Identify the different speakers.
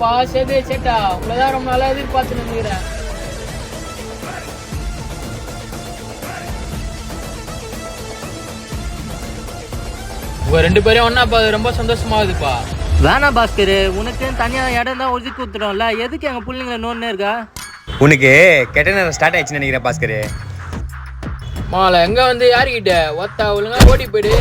Speaker 1: என்னப்பா சேது சேட்டா, உங்களதான் ரொம்ப நல்லா எதிர்பார்த்து நினைக்கிறேன். உங்க 2 பேரையும் ஒன்னா பார்த்து ரொம்ப சந்தோஷமாகுதுப்பா.
Speaker 2: வேணாம் பாஸ்கர், உனக்கு தனியா இடம் தான் ஒதுக்கி கொடுத்துட்டோம்ல, எதுக்கு எங்க பிள்ளைங்களை நோன்னு இருக்கா?
Speaker 3: உனக்கு கெட்ட நேரம் ஸ்டார்ட் ஆயிடுச்சுன்னு நினைக்கிறேன் பாஸ்கர்.
Speaker 1: மாலை எங்க வந்து யாருக்கிட்ட ஒத்தா ஒழுங்கா ஓடி போயிடு.